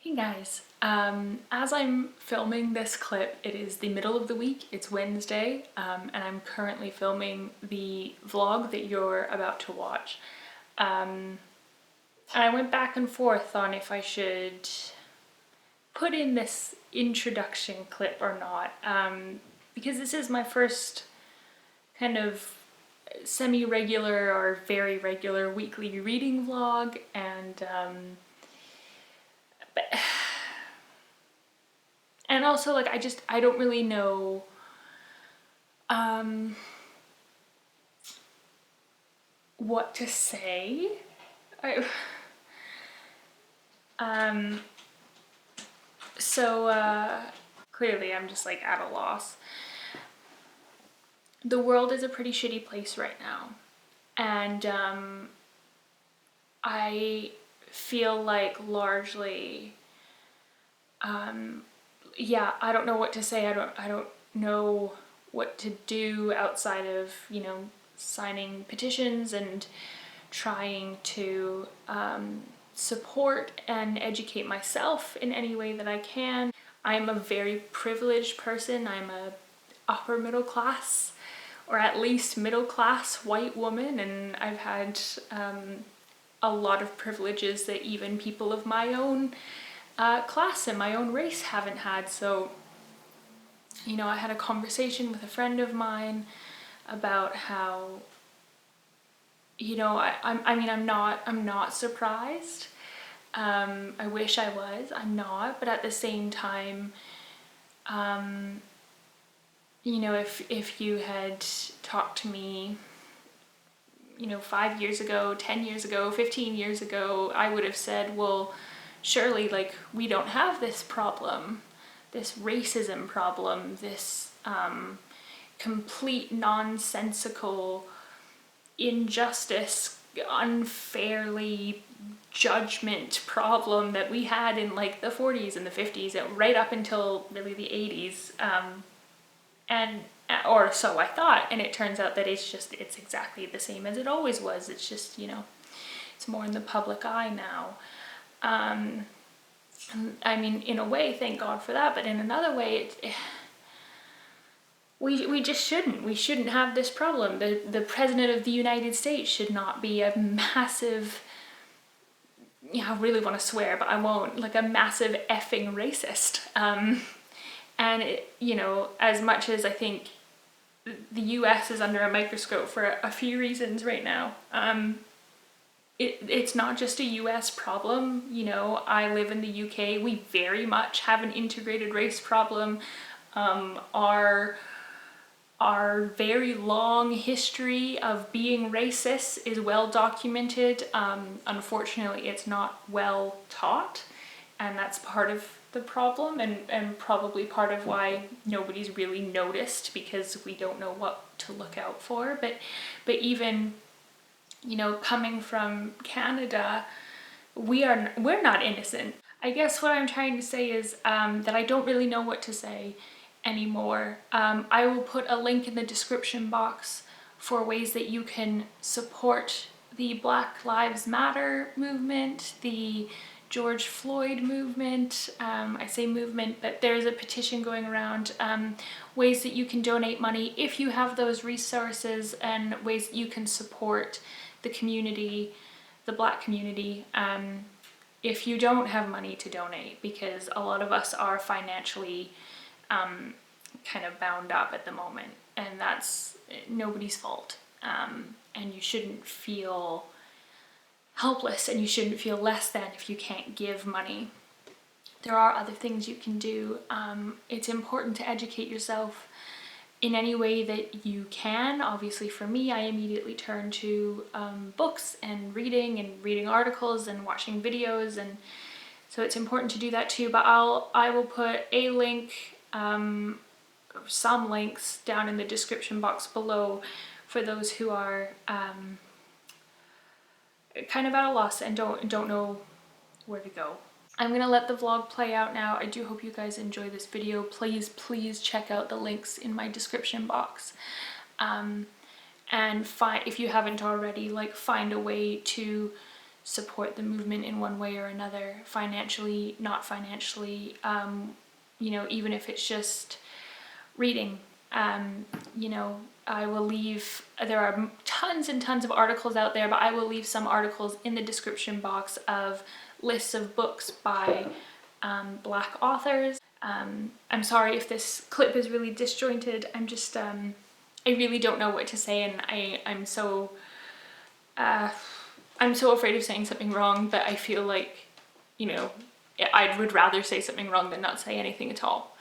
Hey guys, as I'm filming this clip, it is the middle of the week, it's Wednesday, and I'm currently filming the vlog that you're about to watch. And I went back and forth on if I should put in this introduction clip or not, because this is my first kind of semi-regular or very regular weekly reading vlog, and also, like, I don't really know what to say. I, um, so clearly I'm just like at a loss. The world is a pretty shitty place right now, and I feel like largely, yeah, I don't know what to say. I don't know what to do outside of, signing petitions and trying to support and educate myself in any way that I can. I'm a very privileged person. I'm a upper middle class, or at least middle class white woman, and I've had a lot of privileges that even people of my own class and my own race haven't had. So, I had a conversation with a friend of mine about how, I'm not surprised. I wish I was. I'm not, but at the same time, if you had talked to me, 5 years ago, 10 years ago, 15 years ago, I would have said, well, surely, like, we don't have this problem, this racism problem, this complete nonsensical injustice, unfairly judgment problem that we had in like the 40s and the 50s, right up until really the 80s. And or so I thought, and it turns out that it's exactly the same as it always was. It's just, it's more in the public eye now. I mean, in a way, thank God for that, but in another way, we just shouldn't. We shouldn't have this problem. The President of the United States should not be a massive, I really want to swear, but I won't, like a massive effing racist. And, as much as I think the US is under a microscope for a few reasons right now, it's not just a US problem. I live in the UK. We very much have an integrated race problem. Our very long history of being racist is well documented. Unfortunately, it's not well taught, and that's part of the problem, and probably part of why nobody's really noticed, because we don't know what to look out for. But even, coming from Canada, we're not innocent. I guess what I'm trying to say is that I don't really know what to say anymore. I will put a link in the description box for ways that you can support the Black Lives Matter movement, the George Floyd movement. I say movement, but there's a petition going around, ways that you can donate money if you have those resources, and ways that you can support the community, the Black community, if you don't have money to donate, because a lot of us are financially kind of bound up at the moment, and that's nobody's fault. And you shouldn't feel helpless, and you shouldn't feel less than if you can't give money. There are other things you can do. It's important to educate yourself in any way that you can. Obviously, for me, I immediately turn to books and reading articles and watching videos, and so it's important to do that too. But I will put a link, some links down in the description box below for those who are kind of at a loss and don't know where to go. I'm gonna let the vlog play out now. I do hope you guys enjoy this video. Please check out the links in my description box. And if you haven't already, like, find a way to support the movement in one way or another, financially, not financially, you know, even if it's just reading. You know, I will leave, there are tons and tons of articles out there, but I will leave some articles in the description box of lists of books by Black authors. I'm sorry if this clip is really disjointed. I'm just, I really don't know what to say, and I'm so afraid of saying something wrong that I feel like, you know, I would rather say something wrong than not say anything at all.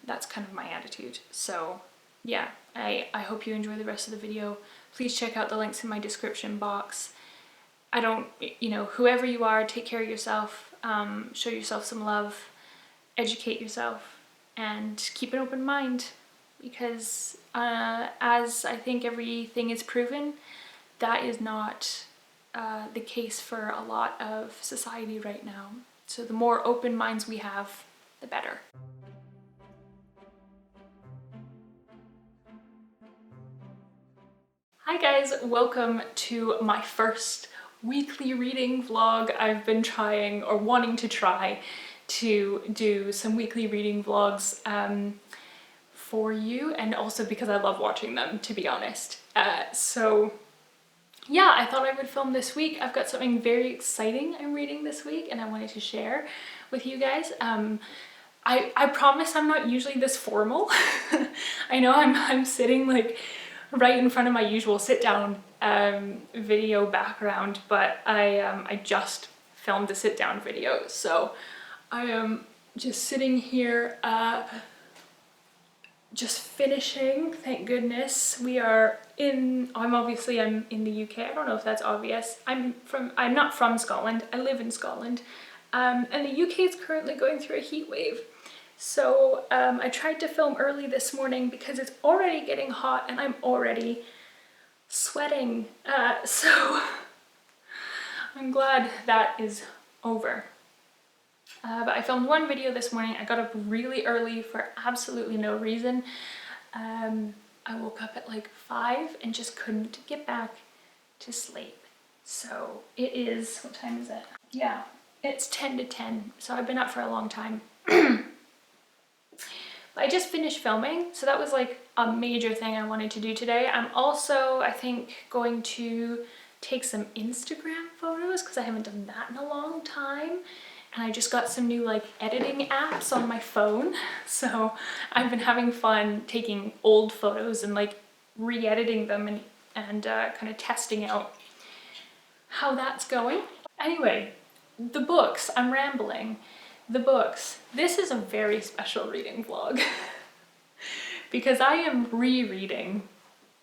That's kind of my attitude. So yeah, I hope you enjoy the rest of the video. Please check out the links in my description box. You know, whoever you are, take care of yourself, show yourself some love, educate yourself, and keep an open mind, because as I think everything is proven, that is not the case for a lot of society right now. So the more open minds we have, the better. Hi guys, welcome to my first weekly reading vlog. I've been trying, or wanting to try, to do some weekly reading vlogs for you, and also because I love watching them, to be honest. So yeah, I thought I would film this week. I've got something very exciting I'm reading this week and I wanted to share with you guys. I promise I'm not usually this formal. I know I'm sitting like right in front of my usual sit down video background, but I just filmed a sit down video, so I am just sitting here just finishing, thank goodness. I'm in the UK. I don't know if that's obvious. I'm not from Scotland, I live in Scotland, and the UK is currently going through a heat wave. So I tried to film early this morning because it's already getting hot and I'm already sweating. So I'm glad that is over. But I filmed one video this morning. I got up really early for absolutely no reason. I woke up at like 5 and just couldn't get back to sleep. So it is, what time is it? Yeah, it's 10 to 10. So I've been up for a long time. I just finished filming, so that was like a major thing I wanted to do today. I'm also, I think, going to take some Instagram photos because I haven't done that in a long time. And I just got some new like editing apps on my phone. So I've been having fun taking old photos and like re-editing them and kind of testing out how that's going. Anyway, the books, I'm rambling. The books. This is a very special reading vlog because I am rereading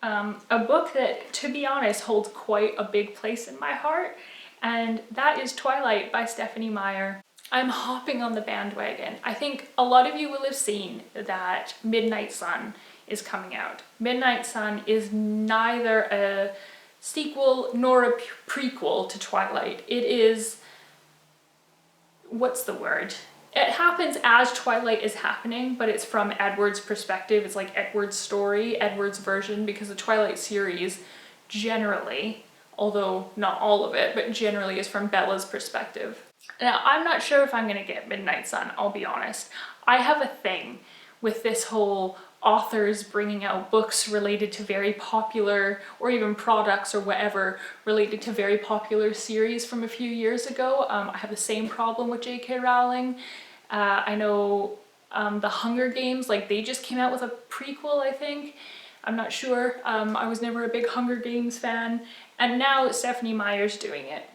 a book that, to be honest, holds quite a big place in my heart, and that is Twilight by Stephenie Meyer. I'm hopping on the bandwagon. I think a lot of you will have seen that Midnight Sun is coming out. Midnight Sun is neither a sequel nor a prequel to Twilight. It is, what's the word? It happens as Twilight is happening, but it's from Edward's perspective. It's like Edward's story, Edward's version, because the Twilight series generally, although not all of it, but generally is from Bella's perspective. Now, I'm not sure if I'm gonna get Midnight Sun, I'll be honest. I have a thing with this whole authors bringing out books related to very popular, or even products or whatever, related to very popular series from a few years ago. I have the same problem with J.K. Rowling. I know the Hunger Games, like they just came out with a prequel, I think. I'm not sure. I was never a big Hunger Games fan. And now Stephenie Meyer's doing it.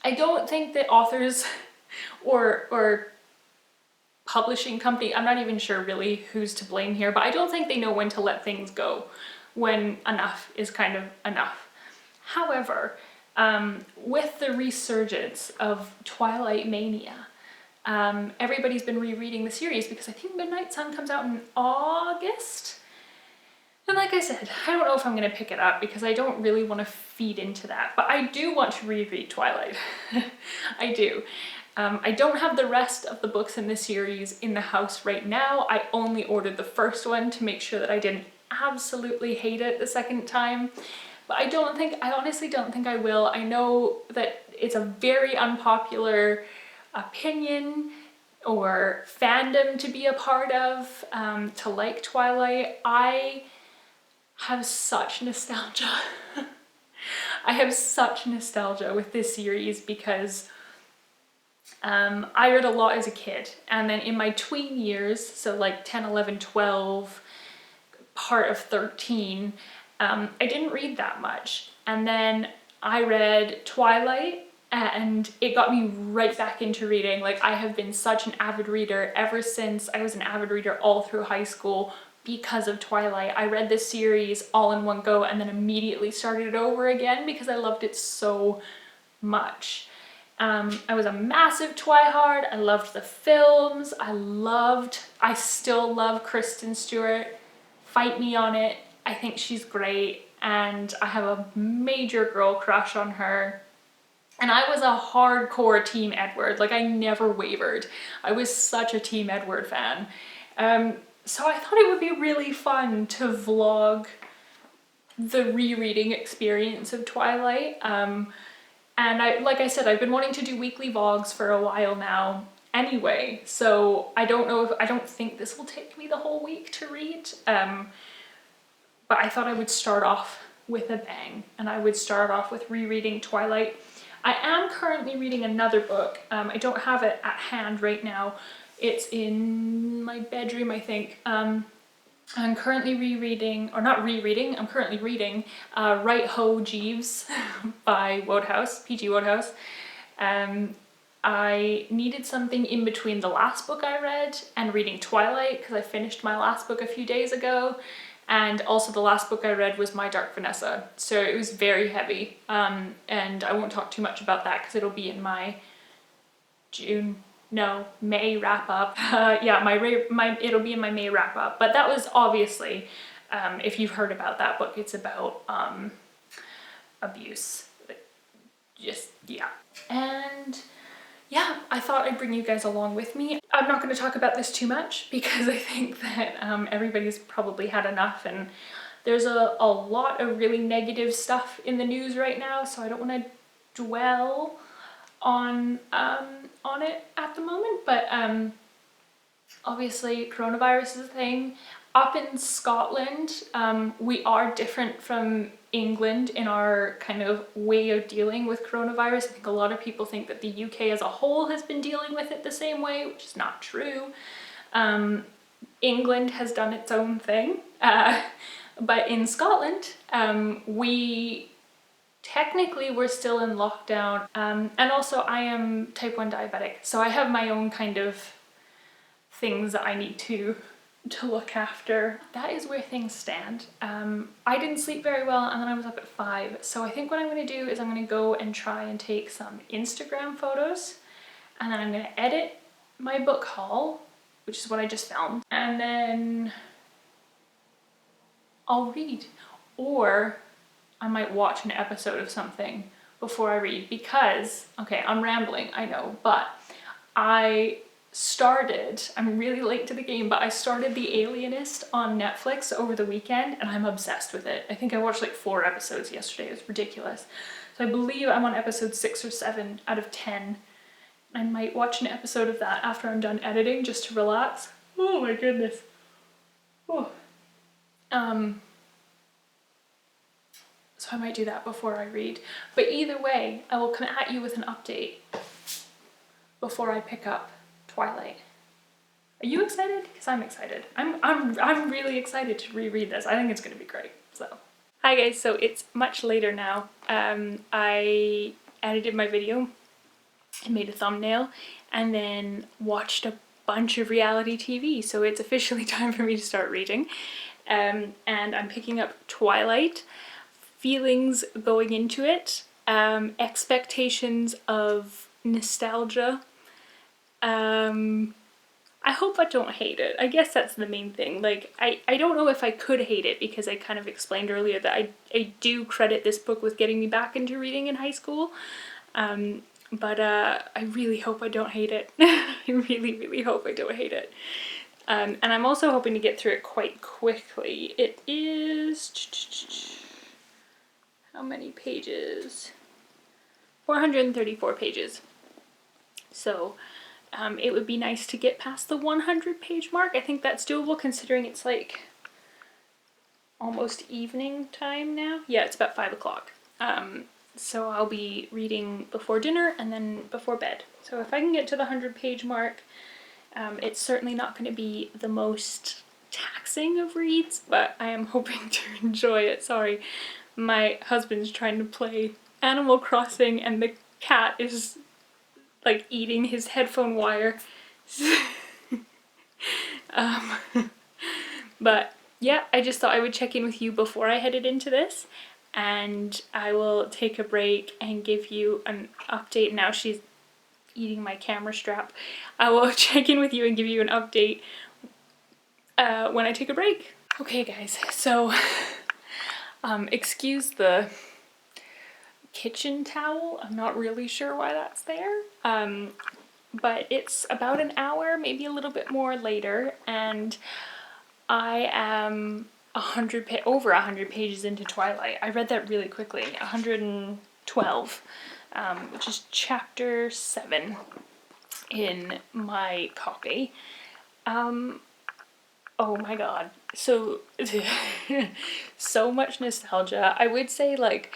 I don't think that authors or publishing company, I'm not even sure really who's to blame here, but I don't think they know when to let things go, when enough is kind of enough. However, with the resurgence of Twilight mania, everybody's been rereading the series because I think Midnight Sun comes out in August. And like I said, I don't know if I'm going to pick it up because I don't really want to feed into that, but I do want to reread Twilight. I do. I don't have the rest of the books in the series in the house right now. I only ordered the first one to make sure that I didn't absolutely hate it the second time. but I honestly don't think I will. I know that it's a very unpopular opinion or fandom to be a part of, to like Twilight. I have such nostalgia. I have such nostalgia with this series because I read a lot as a kid, and then in my tween years, so like 10, 11, 12, part of 13, I didn't read that much. And then I read Twilight and it got me right back into reading. Like, I have been such an avid reader ever since. I was an avid reader all through high school because of Twilight. I read this series all in one go and then immediately started it over again because I loved it so much. I was a massive Twihard. I loved the films. I still love Kristen Stewart. Fight me on it. I think she's great, and I have a major girl crush on her. And I was a hardcore Team Edward. Like, I never wavered. I was such a Team Edward fan. So I thought it would be really fun to vlog the rereading experience of Twilight. And like I said, I've been wanting to do weekly vlogs for a while now anyway, so I don't think this will take me the whole week to read, but I thought I would start off with a bang, and I would start off with rereading Twilight. I am currently reading another book. I don't have it at hand right now. It's in my bedroom, I think. I'm currently I'm currently reading Right Ho Jeeves by Wodehouse, P.G. Wodehouse. I needed something in between the last book I read and reading Twilight, because I finished my last book a few days ago, and also the last book I read was My Dark Vanessa, so it was very heavy, and I won't talk too much about that because it'll be in my May wrap up. It'll be in my May wrap up. But that was obviously, if you've heard about that book, it's about abuse. And yeah, I thought I'd bring you guys along with me. I'm not going to talk about this too much because I think that everybody's probably had enough, and there's a lot of really negative stuff in the news right now, so I don't want to dwell on it at the moment, but obviously coronavirus is a thing. Up in Scotland, we are different from England in our kind of way of dealing with coronavirus. I think a lot of people think that the UK as a whole has been dealing with it the same way, which is not true. England has done its own thing, but in Scotland, technically we're still in lockdown, and also I am type 1 diabetic, so I have my own kind of things that I need to look after. That is where things stand. I didn't sleep very well, and then I was up at 5, so I think what I'm going to do is I'm going to go and try and take some Instagram photos, and then I'm going to edit my book haul, which is what I just filmed, and then I'll read, or I might watch an episode of something before I read, because, okay, I'm rambling, I know, but I'm really late to the game, but I started The Alienist on Netflix over the weekend, and I'm obsessed with it. I think I watched like 4 episodes yesterday. It was ridiculous. So I believe I'm on episode 6 or 7 out of 10. I might watch an episode of that after I'm done editing, just to relax. Oh my goodness. Oh. So I might do that before I read. But either way, I will come at you with an update before I pick up Twilight. Are you excited? Because I'm excited. I'm really excited to reread this. I think it's going to be great. So, hi guys. So it's much later now. I edited my video and made a thumbnail, and then watched a bunch of reality TV. So it's officially time for me to start reading. And I'm picking up Twilight. Feelings going into it, expectations of nostalgia. I hope I don't hate it. I guess that's the main thing. Like, I don't know if I could hate it, because I kind of explained earlier that I do credit this book with getting me back into reading in high school. But I really hope I don't hate it. I really, really hope I don't hate it. And I'm also hoping to get through it quite quickly. It is... how many pages? 434 pages. So it would be nice to get past the 100 page mark. I think that's doable considering it's like almost evening time now. Yeah, it's about 5 o'clock. So I'll be reading before dinner and then before bed. So if I can get to the 100 page mark, it's certainly not going to be the most taxing of reads, but I am hoping to enjoy it. Sorry, my husband's trying to play Animal Crossing and the cat is like eating his headphone wire. But yeah, I just thought I would check in with you before I headed into this, and I will take a break and give you an update. Now she's eating my camera strap. I will check in with you and give you an update when I take a break. Okay guys, so excuse the kitchen towel. I'm not really sure why that's there. But it's about an hour, maybe a little bit more later, and I am over 100 pages into Twilight. I read that really quickly, 112, which is chapter 7 in my copy. Oh my god, so so much nostalgia. I would say like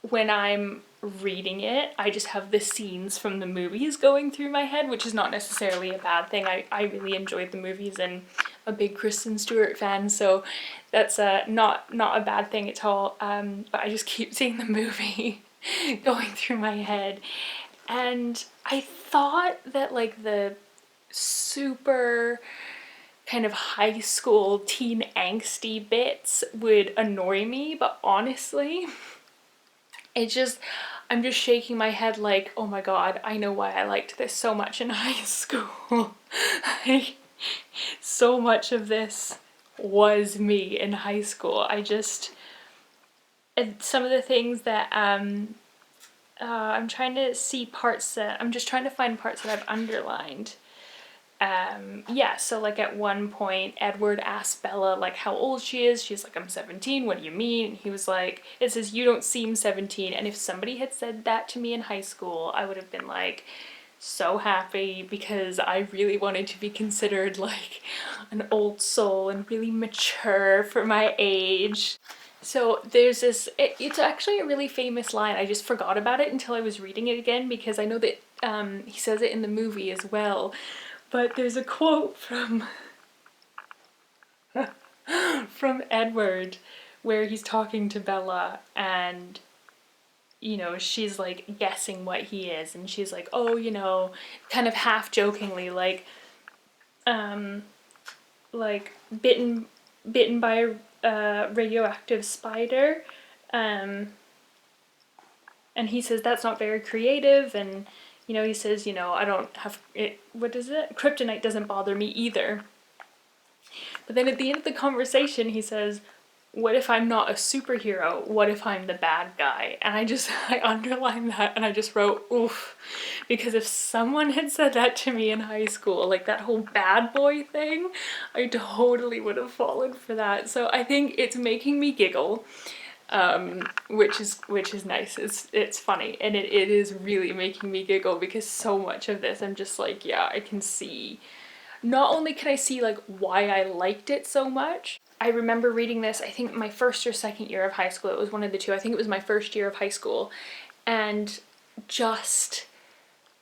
when I'm reading it, I just have the scenes from the movies going through my head, which is not necessarily a bad thing. I really enjoyed the movies and a big Kristen Stewart fan, so that's not a bad thing at all. But I just keep seeing the movie going through my head, and I thought that like the super kind of high school teen angsty bits would annoy me, but honestly, I'm just shaking my head like, oh my god, I know why I liked this so much in high school. So much of this was me in high school. And some of the things that, I'm trying to see parts that, I'm just trying to find parts that I've underlined. Yeah, so like at one point Edward asked Bella like how old she is. She's like, I'm 17, what do you mean? And he was like, it says you don't seem 17. And if somebody had said that to me in high school, I would have been like so happy, because I really wanted to be considered like an old soul and really mature for my age. So there's this, it's actually a really famous line. I just forgot about it until I was reading it again, because I know that he says it in the movie as well. But there's a quote from Edward where he's talking to Bella, and you know, she's like guessing what he is, and she's like, oh, you know, kind of half jokingly, like bitten by a radioactive spider, and he says that's not very creative, and you know, he says, you know, I don't have it, what is it? Kryptonite doesn't bother me either. But then at the end of the conversation, he says, what if I'm not a superhero? What if I'm the bad guy? And I underlined that and I just wrote, oof. Because if someone had said that to me in high school, like that whole bad boy thing, I totally would have fallen for that. So I think it's making me giggle. Which is nice. It's funny, and it is really making me giggle, because so much of this I'm just like, yeah, I can see. Not only can I see like why I liked it so much. I remember reading this, I think my first or second year of high school. It was one of the two. I think it was my first year of high school, and just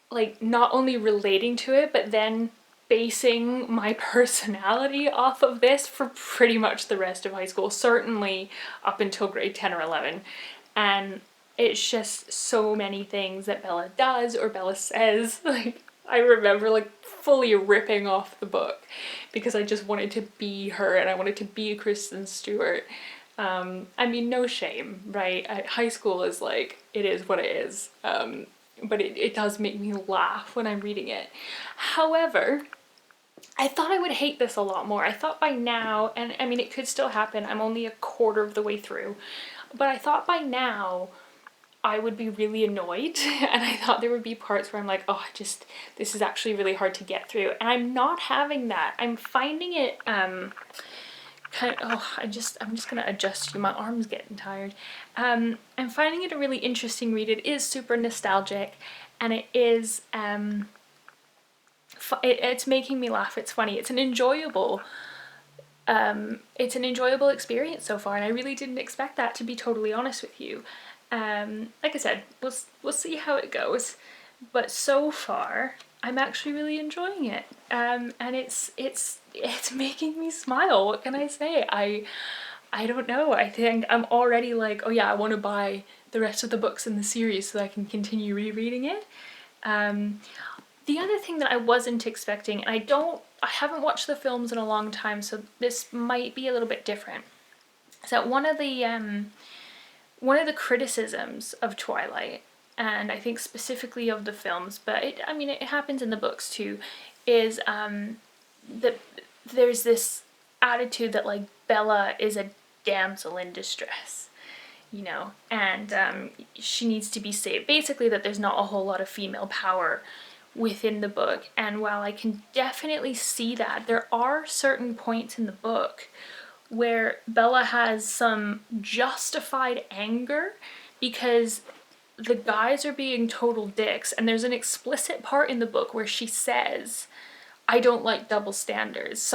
like not only relating to it, but then basing my personality off of this for pretty much the rest of high school, certainly up until grade 10 or 11. And it's just so many things that Bella does or Bella says. Like, I remember like fully ripping off the book because I just wanted to be her and I wanted to be Kristen Stewart. I mean, no shame, right? High school is like, it is what it is. But it does make me laugh when I'm reading it. However, I thought I would hate this a lot more. I thought by now, and I mean it could still happen, I'm only a quarter of the way through, but I thought by now I would be really annoyed, and I thought there would be parts where I'm like, oh, this is actually really hard to get through, and I'm not having that. I'm finding it I'm just gonna adjust you. My arm's getting tired. I'm finding it a really interesting read. It is super nostalgic, and it is it's making me laugh. It's funny. It's an enjoyable experience so far, and I really didn't expect that, to be totally honest with you. Like I said, we'll see how it goes, but so far I'm actually really enjoying it, and it's making me smile. What can I say? I don't know. I think I'm already like, oh yeah, I want to buy the rest of the books in the series so that I can continue rereading it. The other thing that I wasn't expecting, and I haven't watched the films in a long time, so this might be a little bit different, is that one of the criticisms of Twilight, and I think specifically of the films, but it happens in the books too, is that there's this attitude that like Bella is a damsel in distress, and she needs to be saved. Basically, that there's not a whole lot of female power within the book. And while I can definitely see that, there are certain points in the book where Bella has some justified anger because the guys are being total dicks, and there's an explicit part in the book where she says, I don't like double standards.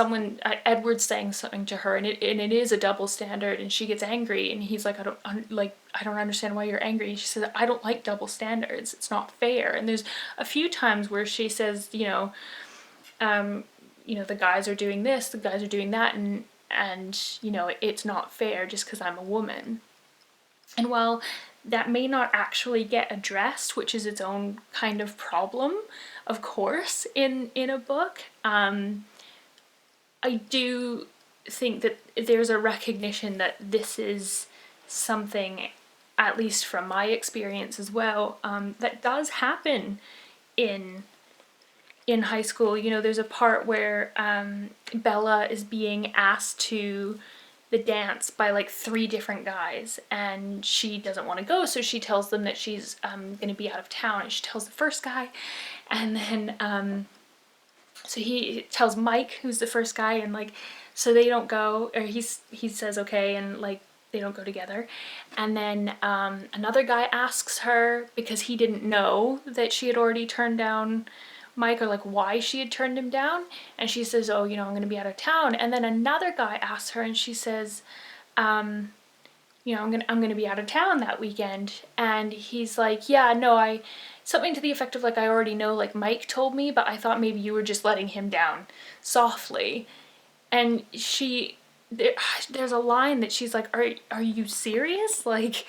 Edward's saying something to her, and it is a double standard, and she gets angry, and he's like, I don't understand why you're angry. And she says, I don't like double standards. It's not fair. And there's a few times where she says, the guys are doing this, the guys are doing that, and it's not fair just because I'm a woman. And while that may not actually get addressed, which is its own kind of problem, of course, in a book, I do think that there's a recognition that this is something, at least from my experience as well, that does happen in high school. There's a part where Bella is being asked to the dance by like 3 different guys, and she doesn't want to go, so she tells them that she's going to be out of town, and she tells the first guy, and then so he tells Mike, who's the first guy, and like, so they don't go, or he says okay, and like they don't go together. And then another guy asks her, because he didn't know that she had already turned down Mike, or like why she had turned him down, and she says, oh, I'm going to be out of town. And then another guy asks her, and she says, I'm gonna be out of town that weekend. And he's like, yeah, no, something to the effect of like, I already know, like Mike told me, but I thought maybe you were just letting him down softly. And there's a line that she's like, are you serious? Like,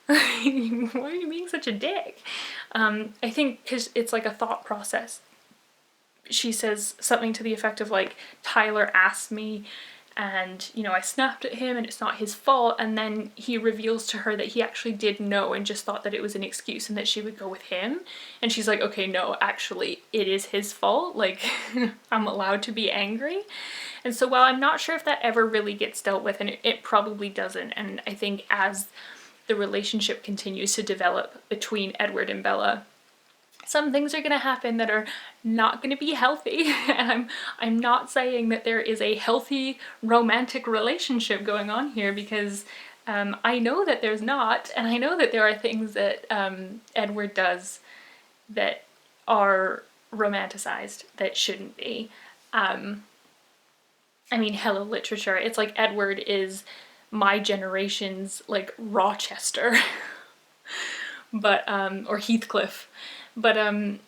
why are you being such a dick? I think because it's like a thought process. She says something to the effect of like, Tyler asked me, and I snapped at him, and it's not his fault. And then he reveals to her that he actually did know and just thought that it was an excuse and that she would go with him. And she's like, okay, no, actually it is his fault, like I'm allowed to be angry. And so while I'm not sure if that ever really gets dealt with, and it probably doesn't, and I think as the relationship continues to develop between Edward and Bella, some things are going to happen that are not going to be healthy. And I'm not saying that there is a healthy romantic relationship going on here, because I know that there's not, and I know that there are things that Edward does that are romanticized that shouldn't be. Hello, literature. It's like Edward is my generation's like Rochester, but or Heathcliff. But there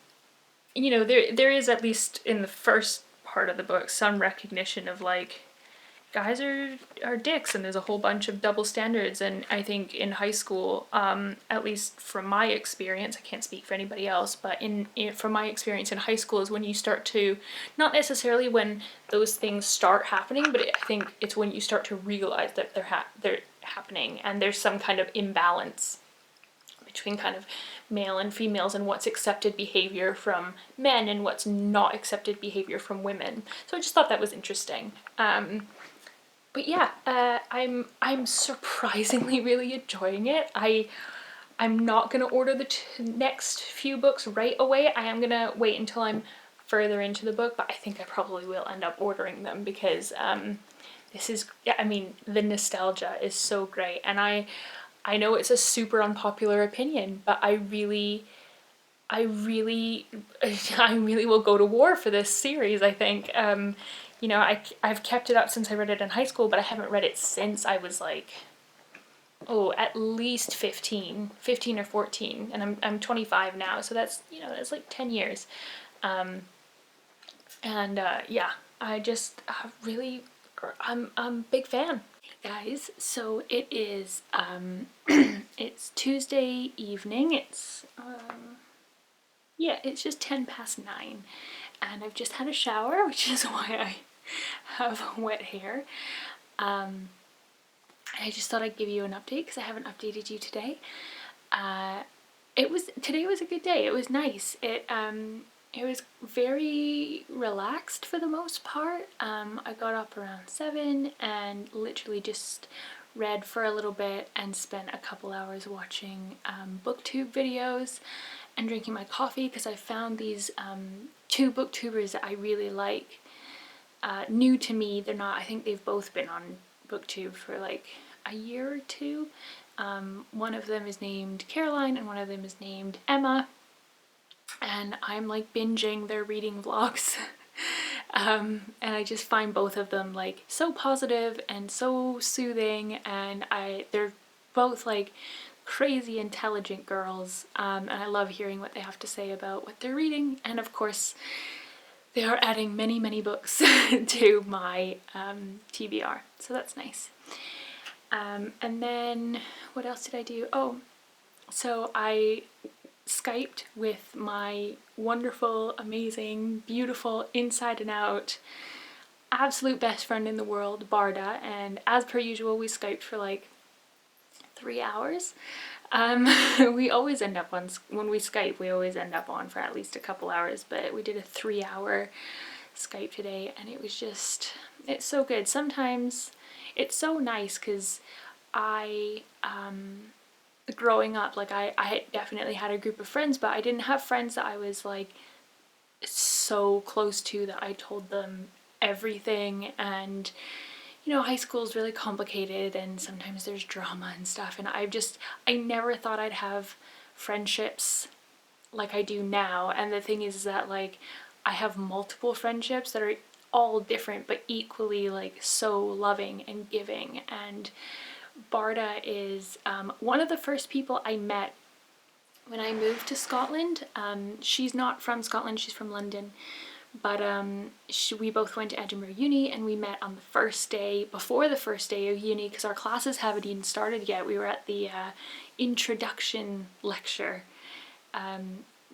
is, at least in the first part of the book, some recognition of like, guys are dicks, and there's a whole bunch of double standards. And I think in high school, at least from my experience, I can't speak for anybody else, but from my experience in high school is when you start to, not necessarily when those things start happening, but I think it's when you start to realize that they're happening, and there's some kind of imbalance between kind of male and females, and what's accepted behavior from men and what's not accepted behavior from women. So I just thought that was interesting. But yeah, I'm surprisingly really enjoying it. I'm not gonna order the next few books right away. I am gonna wait until I'm further into the book, but I think I probably will end up ordering them because this is, yeah, I mean, the nostalgia is so great. And I know it's a super unpopular opinion, but I really I really will go to war for this series, I think. You know, I've kept it up since I read it in high school, but I haven't read it since I was like, oh, at least 15 or 14, and I'm 25 now, so that's, you know, that's like 10 years. Yeah, I just really, I'm a big fan. Hey guys, so it is, it's Tuesday evening, yeah, it's just 10 past 9, and I've just had a shower, which is why I have wet hair. I just thought I'd give you an update because I haven't updated you today. Today was a good day. It was nice. It was very relaxed for the most part. I got up around 7 and literally just read for a little bit and spent a couple hours watching booktube videos and drinking my coffee because I found these two booktubers that I really like. New to me, they're not, I think they've both been on booktube for like a year or two. One of them is named Caroline and one of them is named Emma, and I'm like binging their reading vlogs. And I just find both of them like so positive and so soothing, and they're both like crazy intelligent girls, and I love hearing what they have to say about what they're reading, and of course they are adding many books to my TBR, so that's nice. And then what else did I do? Oh, so I Skyped with my wonderful, amazing, beautiful, inside and out, absolute best friend in the world, Barda, and as per usual we Skyped for like 3 hours. We always end up on, when we Skype, we always end up on for at least a couple hours, but we did a 3-hour Skype today, and it was just, it's so good. Sometimes it's so nice because growing up, like I definitely had a group of friends, but I didn't have friends that I was like so close to that I told them everything. And you know, high school is really complicated and sometimes there's drama and stuff, and I never thought I'd have friendships like I do now. And the thing is that like I have multiple friendships that are all different but equally like so loving and giving. And Barda is one of the first people I met when I moved to Scotland. She's not from Scotland, she's from London, but we both went to Edinburgh Uni, and we met on the first day, before the first day of uni, because our classes haven't even started yet. We were at the introduction lecture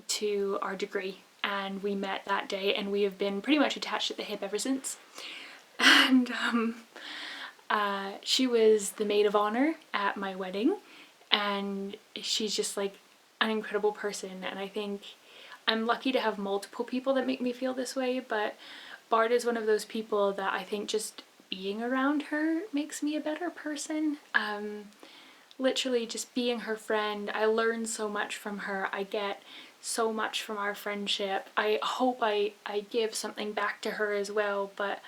to our degree, and we met that day, and we have been pretty much attached at the hip ever since. And she was the maid of honor at my wedding, and she's just like an incredible person, and I think I'm lucky to have multiple people that make me feel this way. But Bard is one of those people that I think just being around her makes me a better person. Literally just being her friend, I learn so much from her. I get so much from our friendship. I hope I give something back to her as well, but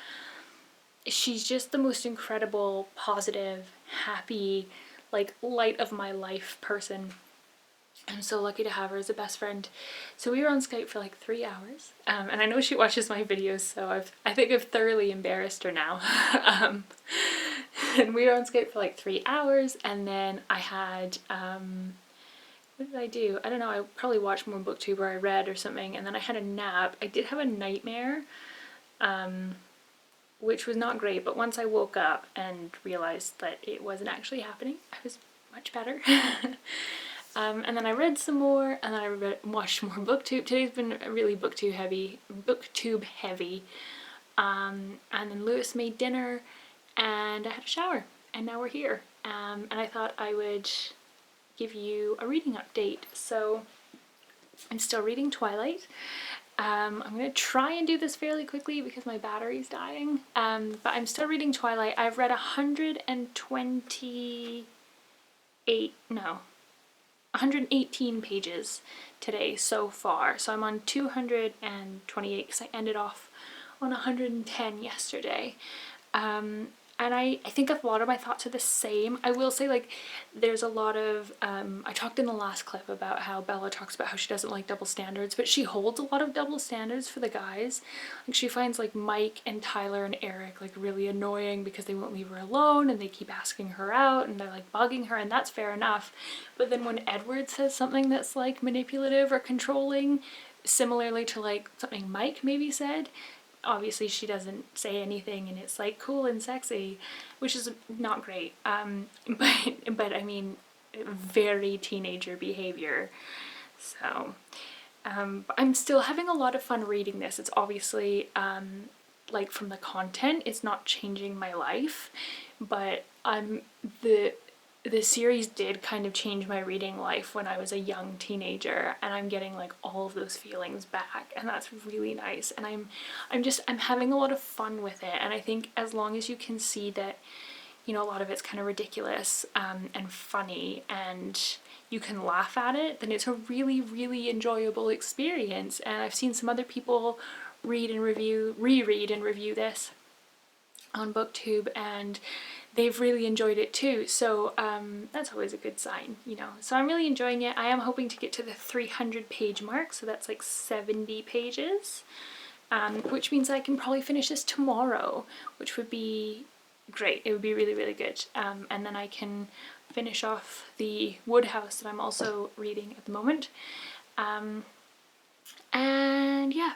she's just the most incredible, positive, happy, like light of my life person. I'm so lucky to have her as a best friend. So we were on Skype for like 3 hours, and I know she watches my videos, so I think I've thoroughly embarrassed her now. And we were on Skype for like 3 hours, and then I had what did I do? I don't know, I probably watched more booktube or I read or something, and then I had a nap. I did have a nightmare, which was not great, but once I woke up and realized that it wasn't actually happening, I was much better. And then I read some more, and then I watched more booktube. Today's been really booktube heavy. And then Lewis made dinner, and I had a shower, and now we're here. And I thought I would give you a reading update. So I'm still reading Twilight. I'm going to try and do this fairly quickly because my battery's dying. But I'm still reading Twilight. I've read 128, no. 118 pages today so far. So I'm on 228 because I ended off on 110 yesterday. And I think a lot of my thoughts are the same. I will say, like, there's a lot of, I talked in the last clip about how Bella talks about how she doesn't like double standards, but she holds a lot of double standards for the guys. Like, she finds, like, Mike and Tyler and Eric, like, really annoying because they won't leave her alone and they keep asking her out and they're, like, bugging her, and that's fair enough. But then when Edward says something that's, like, manipulative or controlling, similarly to, like, something Mike maybe said, obviously she doesn't say anything and it's like cool and sexy, which is not great. But I mean, very teenager behavior. So, but I'm still having a lot of fun reading this. It's obviously, like, from the content, it's not changing my life, but the series did kind of change my reading life when I was a young teenager, and I'm getting, like, all of those feelings back, and that's really nice. And I'm having a lot of fun with it, and I think as long as you can see that, you know, a lot of it's kind of ridiculous and funny, and you can laugh at it, then it's a really, really enjoyable experience. And I've seen some other people reread and review this on BookTube, and they've really enjoyed it too. So that's always a good sign, you know. So I'm really enjoying it. I am hoping to get to the 300 page mark, so that's like 70 pages, which means I can probably finish this tomorrow, which would be great. It would be really, really good. And then I can finish off the Woodhouse that I'm also reading at the moment. And yeah.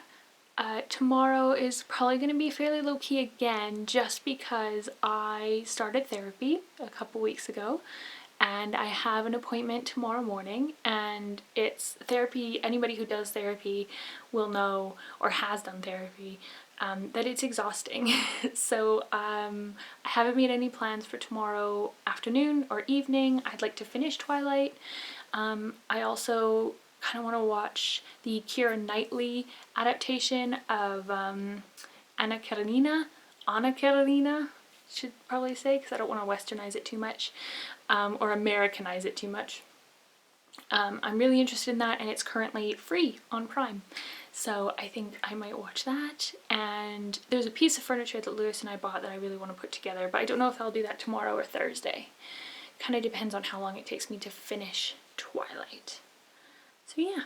Tomorrow is probably going to be fairly low-key again, just because I started therapy a couple weeks ago, and I have an appointment tomorrow morning, and it's therapy. Anybody who does therapy will know, or has done therapy, that it's exhausting. So I haven't made any plans for tomorrow afternoon or evening. I'd like to finish Twilight. I also kind of want to watch the Keira Knightley adaptation of Anna Karenina, should probably say, because I don't want to westernize it too much, or Americanize it too much. I'm really interested in that, and it's currently free on Prime, so I think I might watch that. And there's a piece of furniture that Lewis and I bought that I really want to put together, but I don't know if I'll do that tomorrow or Thursday. Kind of depends on how long it takes me to finish Twilight. So yeah,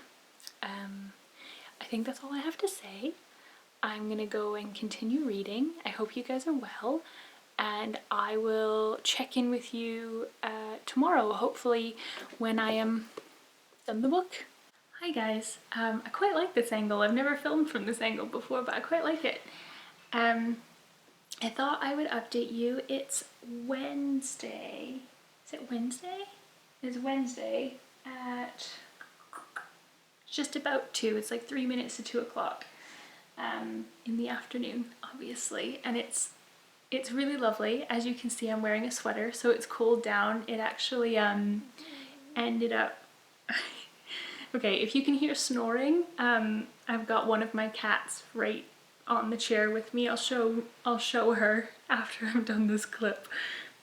I think that's all I have to say. I'm gonna go and continue reading. I hope you guys are well, and I will check in with you tomorrow, hopefully when I am done the book. Hi guys, I quite like this angle. I've never filmed from this angle before, but I quite like it. I thought I would update you. It's Wednesday. Is it Wednesday? It's Wednesday at just about 2. It's like 3 minutes to 2 o'clock in the afternoon, obviously, and it's really lovely. As you can see, I'm wearing a sweater, so it's cooled down. It actually ended up okay, if you can hear snoring, I've got one of my cats right on the chair with me. I'll show her after I'm done this clip,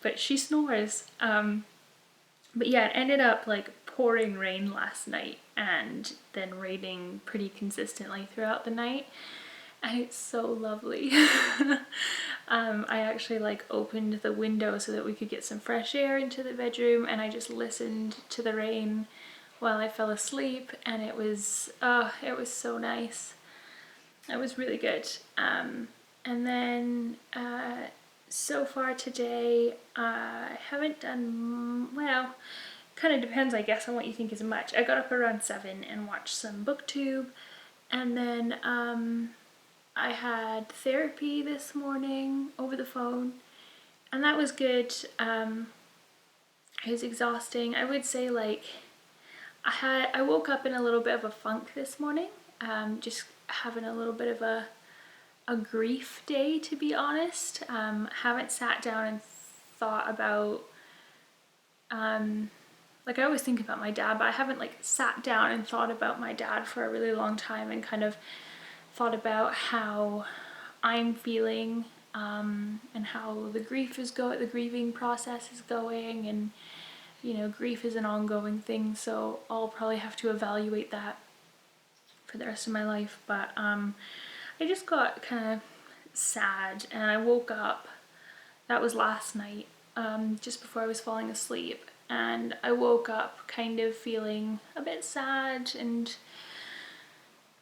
but she snores. But yeah, it ended up like pouring rain last night, and then raining pretty consistently throughout the night, and it's so lovely. I actually like opened the window so that we could get some fresh air into the bedroom, and I just listened to the rain while I fell asleep, and it was so nice. It was really good. And then so far today I haven't done, well, kind of depends, I guess, on what you think is much. I got up around 7 and watched some BookTube, and then I had therapy this morning over the phone, and that was good. It was exhausting. I would say, like, I woke up in a little bit of a funk this morning, just having a little bit of a grief day, to be honest. Haven't sat down and thought about, like, I always think about my dad, but I haven't like sat down and thought about my dad for a really long time, and kind of thought about how I'm feeling, and how the grieving process is going, and you know, grief is an ongoing thing, so I'll probably have to evaluate that for the rest of my life. But I just got kind of sad, and I woke up, that was last night, just before I was falling asleep, and I woke up kind of feeling a bit sad and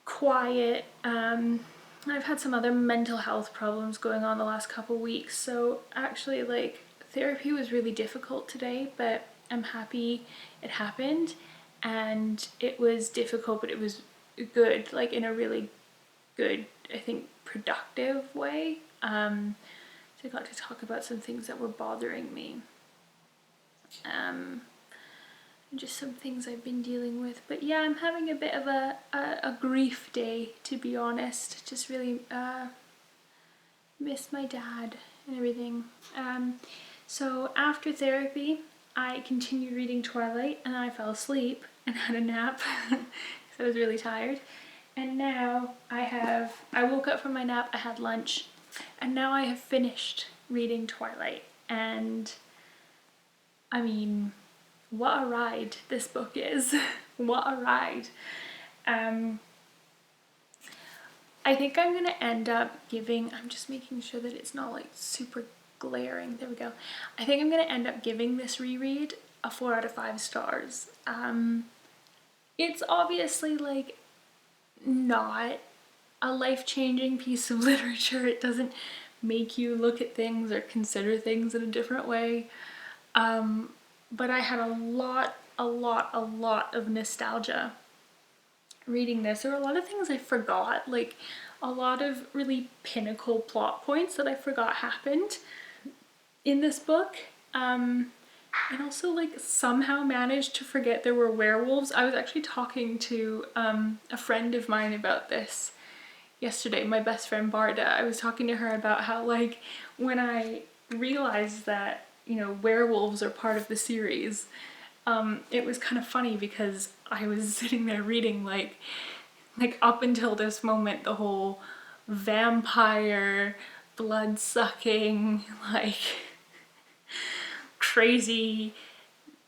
quiet. I've had some other mental health problems going on the last couple weeks, so actually like therapy was really difficult today, but I'm happy it happened. And it was difficult, but it was good, like in a really good, I think, productive way. So I got to talk about some things that were bothering me. Just some things I've been dealing with. But yeah, I'm having a bit of a grief day, to be honest. Just really miss my dad and everything. So after therapy, I continued reading Twilight, and I fell asleep and had a nap because I was really tired. And now I woke up from my nap, I had lunch, and now I have finished reading Twilight. And I mean, what a ride this book is. What a ride. I think I'm gonna end up giving, I'm just making sure that it's not like super glaring. There we go. I think I'm gonna end up giving this reread a 4 out of 5 stars. It's obviously like not a life-changing piece of literature. It doesn't make you look at things or consider things in a different way. But I had a lot of nostalgia reading this. There were a lot of things I forgot, like a lot of really pinnacle plot points that I forgot happened in this book. And also like somehow managed to forget there were werewolves. I was actually talking to a friend of mine about this yesterday, my best friend Barda. I was talking to her about how like when I realized that, you know, werewolves are part of the series, it was kind of funny because I was sitting there reading like up until this moment, the whole vampire, blood-sucking, like crazy,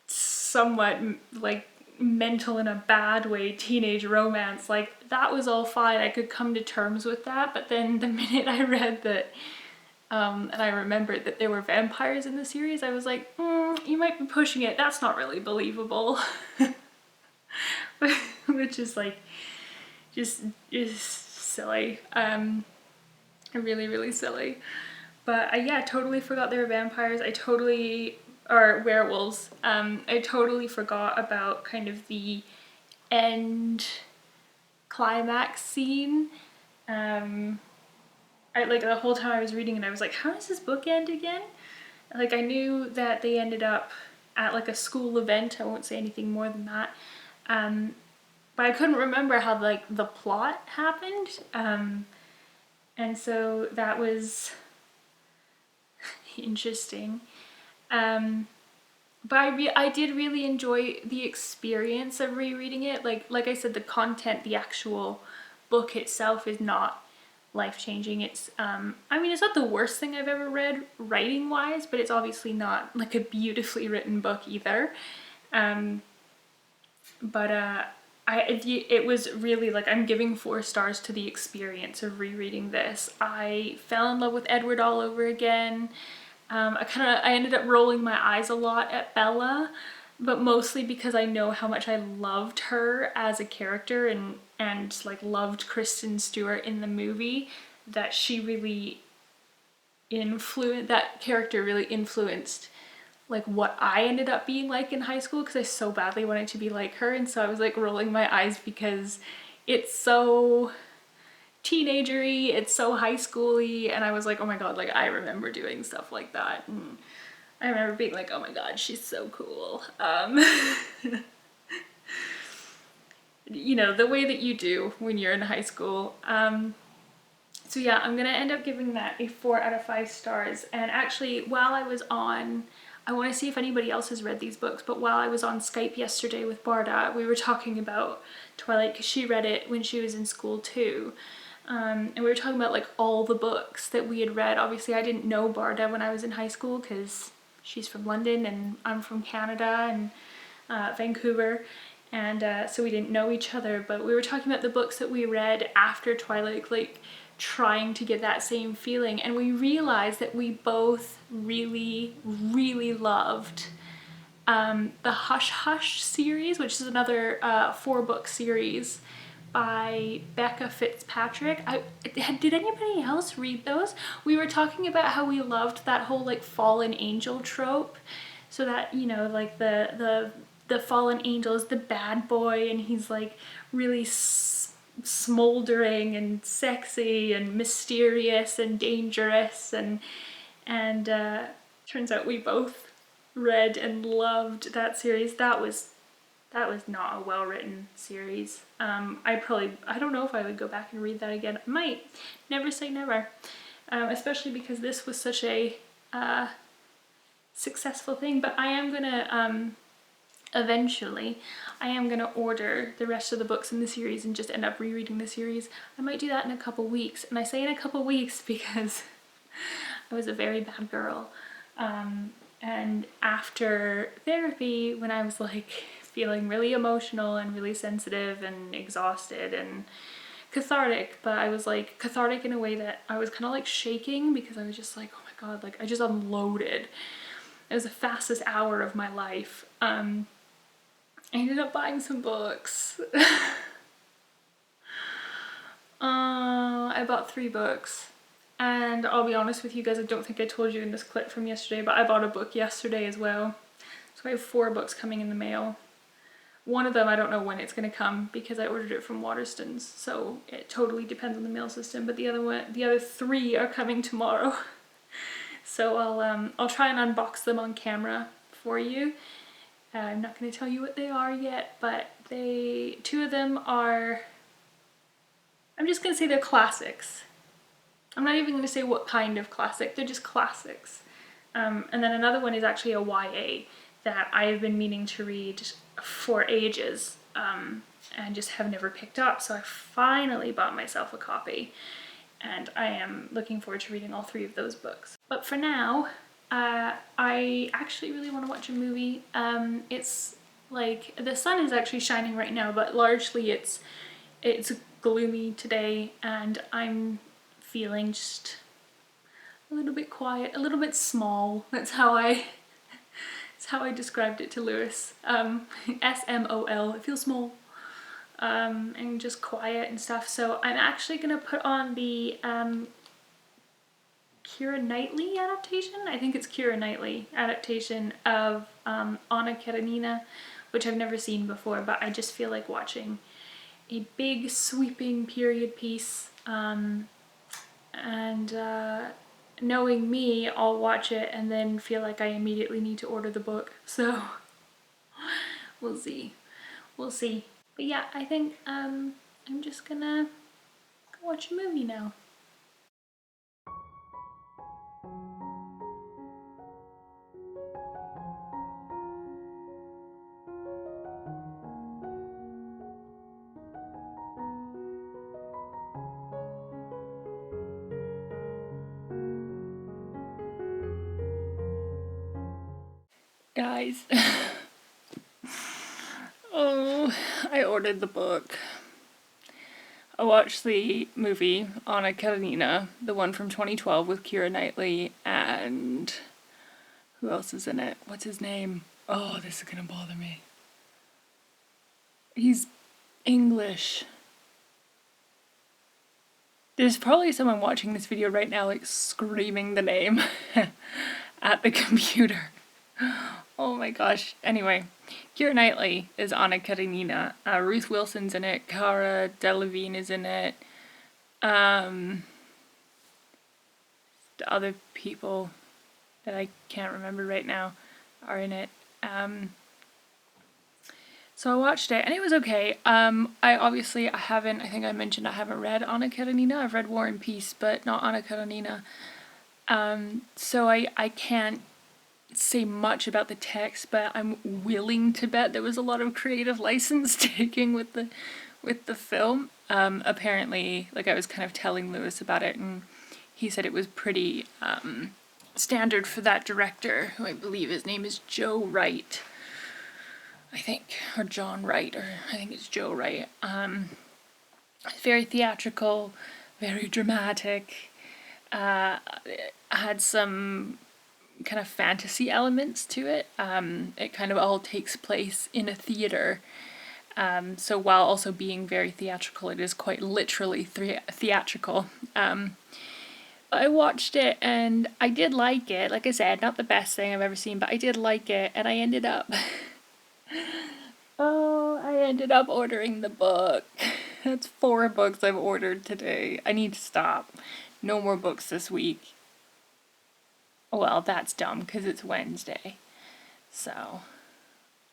somewhat like mental in a bad way teenage romance, like that was all fine. I could come to terms with that. But then the minute I read that and I remembered that there were vampires in the series, I was like, you might be pushing it. That's not really believable. Which is like, just silly. Really silly. But yeah, totally forgot there were vampires. Or werewolves. I totally forgot about kind of the end climax scene. Like the whole time I was reading it, I was like, how does this book end again? Like I knew that they ended up at like a school event. I won't say anything more than that. But I couldn't remember how like the plot happened. And so that was interesting. But I did really enjoy the experience of rereading it. Like I said, the content, the actual book itself is not life-changing. It's I mean, it's not the worst thing I've ever read writing wise, but it's obviously not like a beautifully written book either. It was really like, I'm giving 4 stars to the experience of rereading this. I fell in love with Edward all over again. I ended up rolling my eyes a lot at Bella, but mostly because I know how much I loved her as a character and like loved Kristen Stewart in the movie, that that character really influenced like what I ended up being like in high school, because I so badly wanted to be like her. And so I was like rolling my eyes because it's so teenagery, it's so high schooly, and I was like, oh my god, like I remember doing stuff like that. And I remember being like, oh my god, she's so cool. You know, the way that you do when you're in high school. So yeah, I'm gonna end up giving that a 4 out of 5 stars. And actually, while I was on, I want to see if anybody else has read these books, but while I was on Skype yesterday with Barda, we were talking about Twilight because she read it when she was in school too. And we were talking about like all the books that we had read. Obviously I didn't know Barda when I was in high school because she's from London and I'm from Canada and Vancouver. And so we didn't know each other, but we were talking about the books that we read after Twilight, like trying to get that same feeling. And we realized that we both really, really loved the Hush Hush series, which is another 4-book series by Becca Fitzpatrick. Did anybody else read those? We were talking about how we loved that whole like fallen angel trope. So that, you know, like the fallen angel is the bad boy and he's like really smoldering and sexy and mysterious and dangerous, and turns out we both read and loved that series. That was not a well-written series. I don't know if I would go back and read that again. I might. Never say never. Especially because this was such a successful thing. But I am gonna eventually I am gonna order the rest of the books in the series and just end up rereading the series. I might do that in a couple weeks, and I say in a couple weeks because I was a very bad girl. And after therapy, when I was like feeling really emotional and really sensitive and exhausted and cathartic, but I was like cathartic in a way that I was kind of like shaking because I was just like, oh my god, like I just unloaded. It was the fastest hour of my life. I ended up buying some books. I bought 3 books. And I'll be honest with you guys, I don't think I told you in this clip from yesterday, but I bought a book yesterday as well. So I have 4 books coming in the mail. One of them I don't know when it's going to come because I ordered it from Waterstones, so it totally depends on the mail system. But the other 3 are coming tomorrow. So I'll try and unbox them on camera for you. I'm not going to tell you what they are yet, but 2 of them are, I'm just going to say they're classics. I'm not even going to say what kind of classic, they're just classics. And then another one is actually a YA that I've been meaning to read for ages and just have never picked up. So I finally bought myself a copy and I am looking forward to reading all 3 of those books. But for now, I actually really want to watch a movie. It's like, the sun is actually shining right now, but largely it's gloomy today and I'm feeling just a little bit quiet, a little bit small. That's how I described it to Lewis. SMOL, it feels small. And just quiet and stuff. So I'm actually gonna put on the Keira Knightley adaptation. I think it's Keira Knightley adaptation of Anna Karenina, which I've never seen before, but I just feel like watching a big sweeping period piece. And knowing me, I'll watch it and then feel like I immediately need to order the book. So we'll see. We'll see. But yeah, I think I'm just gonna go watch a movie now. Guys, oh, I ordered the book. I watched the movie Anna Karenina, the one from 2012 with Keira Knightley, and who else is in it? What's his name? Oh, this is gonna bother me. He's English. There's probably someone watching this video right now like screaming the name at the computer. Oh my gosh. Anyway, Keira Knightley is Anna Karenina. Ruth Wilson's in it. Cara Delevingne is in it. The other people that I can't remember right now are in it. So I watched it and it was okay. I think I mentioned I haven't read Anna Karenina. I've read War and Peace, but not Anna Karenina. So I can't say much about the text, but I'm willing to bet there was a lot of creative license taking with the film. Apparently, like I was kind of telling Lewis about it, and he said it was pretty standard for that director, who I believe his name is Joe Wright, I think, or John Wright, or I think it's Joe Wright. Very theatrical, very dramatic, had some kind of fantasy elements to it. It kind of all takes place in a theater. So while also being very theatrical, it is quite literally theatrical. I watched it and I did like it. Like I said, not the best thing I've ever seen, but I did like it, and I ended up ordering the book. That's 4 books I've ordered today. I need to stop. No more books this week. Well, that's dumb because it's Wednesday. So